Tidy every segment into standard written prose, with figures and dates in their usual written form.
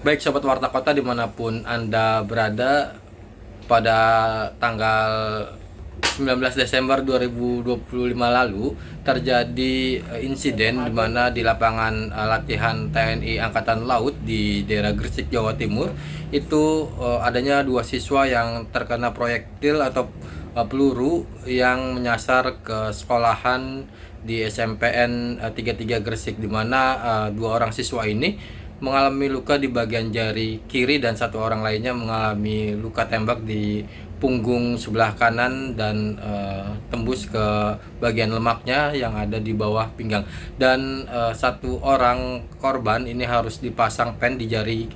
Baik Sobat Warta Kota dimanapun Anda berada, pada tanggal 19 Desember 2025 lalu terjadi insiden di mana di lapangan latihan TNI Angkatan Laut di daerah Gresik, Jawa Timur itu adanya dua siswa yang terkena proyektil atau peluru yang menyasar ke sekolahan di SMPN 33 Gresik, di mana dua orang siswa ini mengalami luka di bagian jari kiri dan satu orang lainnya mengalami luka tembak di punggung sebelah kanan dan tembus ke bagian lemaknya yang ada di bawah pinggang. Dan satu orang korban ini harus dipasang pen di jari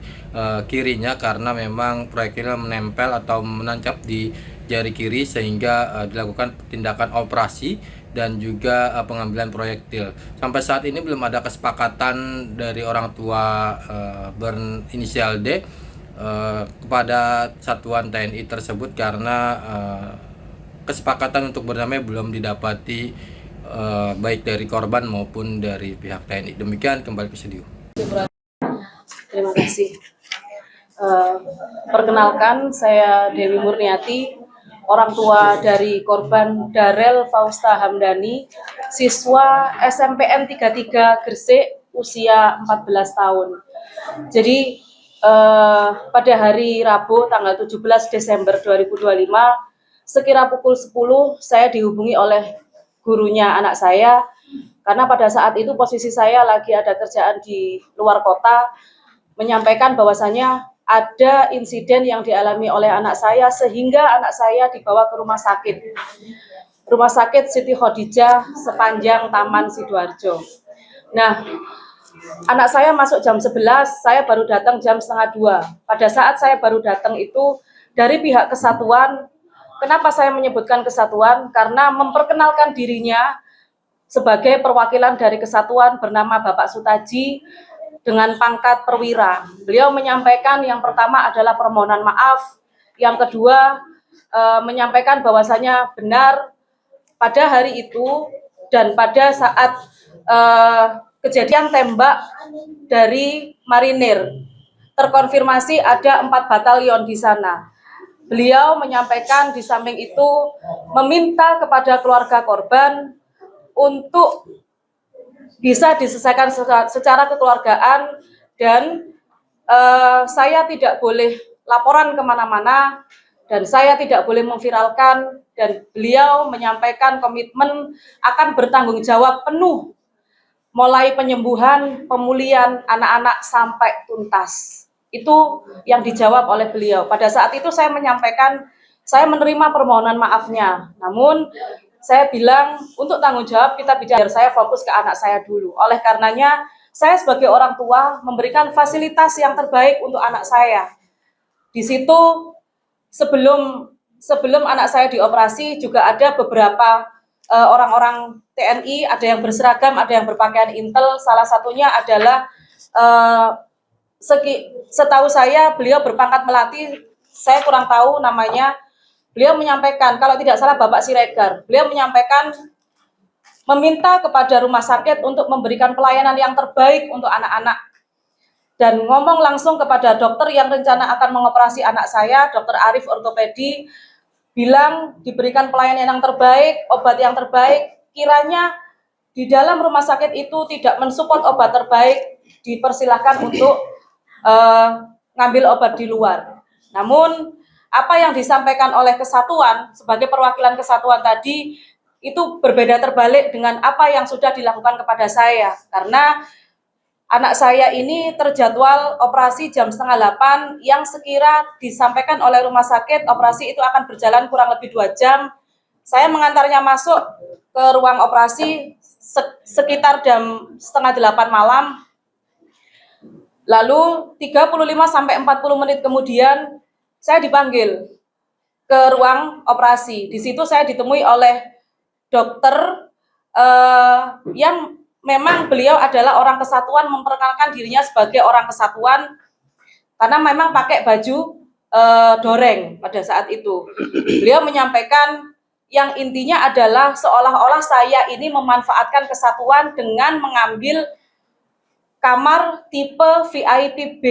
kirinya karena memang proyektilnya menempel atau menancap di jari kiri sehingga dilakukan tindakan operasi dan juga pengambilan proyektil. Sampai saat ini belum ada kesepakatan dari orang tua berinisial D kepada satuan TNI tersebut karena kesepakatan untuk berdamai belum didapati baik dari korban maupun dari pihak TNI. Demikian, kembali ke studio. Terima kasih. Perkenalkan, saya Dewi Murniati, orang tua dari korban Darel Fausta Hamdani, siswa SMPN 33 Gresik, usia 14 tahun. Jadi pada hari Rabu tanggal 17 Desember 2025, sekira pukul 10 saya dihubungi oleh gurunya anak saya, karena pada saat itu posisi saya lagi ada kerjaan di luar kota, menyampaikan bahwasanya ada insiden yang dialami oleh anak saya sehingga anak saya dibawa ke Rumah Sakit Siti Khadijah sepanjang Taman Sidoarjo. Nah, anak saya masuk jam 11, saya baru datang jam setengah 2. Pada saat saya baru datang itu dari pihak kesatuan, kenapa saya menyebutkan kesatuan? Karena memperkenalkan dirinya sebagai perwakilan dari kesatuan bernama Bapak Sutaji dengan pangkat perwira. Beliau menyampaikan yang pertama adalah permohonan maaf, yang kedua menyampaikan bahwasanya benar pada hari itu dan pada saat kejadian tembak dari marinir terkonfirmasi ada 4 batalion di sana. Beliau menyampaikan di samping itu meminta kepada keluarga korban untuk bisa diselesaikan secara kekeluargaan dan saya tidak boleh laporan kemana-mana dan saya tidak boleh memviralkan, dan beliau menyampaikan komitmen akan bertanggung jawab penuh mulai penyembuhan, pemulihan anak-anak sampai tuntas. Itu yang dijawab oleh beliau. Pada saat itu saya menyampaikan saya menerima permohonan maafnya, namun saya bilang untuk tanggung jawab kita bicara, saya fokus ke anak saya dulu. Oleh karenanya saya sebagai orang tua memberikan fasilitas yang terbaik untuk anak saya. Di situ sebelum anak saya dioperasi juga ada beberapa orang-orang TNI, ada yang berseragam, ada yang berpakaian intel. Salah satunya adalah setahu saya beliau berpangkat melati, saya kurang tahu namanya. Beliau menyampaikan, kalau tidak salah Bapak Siregar, beliau menyampaikan meminta kepada rumah sakit untuk memberikan pelayanan yang terbaik untuk anak-anak. Dan ngomong langsung kepada dokter yang rencana akan mengoperasi anak saya, Dr. Arif Ortopedi, bilang diberikan pelayanan yang terbaik, obat yang terbaik. Kiranya di dalam rumah sakit itu tidak mensupport obat terbaik, dipersilahkan untuk ngambil obat di luar. Namun apa yang disampaikan oleh kesatuan sebagai perwakilan kesatuan tadi itu berbeda terbalik dengan apa yang sudah dilakukan kepada saya, karena anak saya ini terjadwal operasi jam 7:30 yang sekira disampaikan oleh rumah sakit operasi itu akan berjalan kurang lebih 2 jam. Saya mengantarnya masuk ke ruang operasi sekitar jam 7:30 malam. Lalu 35-40 menit kemudian saya dipanggil ke ruang operasi. Di situ saya ditemui oleh dokter yang memang beliau adalah orang kesatuan, memperkenalkan dirinya sebagai orang kesatuan karena memang pakai baju doreng pada saat itu. Beliau menyampaikan yang intinya adalah seolah-olah saya ini memanfaatkan kesatuan dengan mengambil kamar tipe VIP B.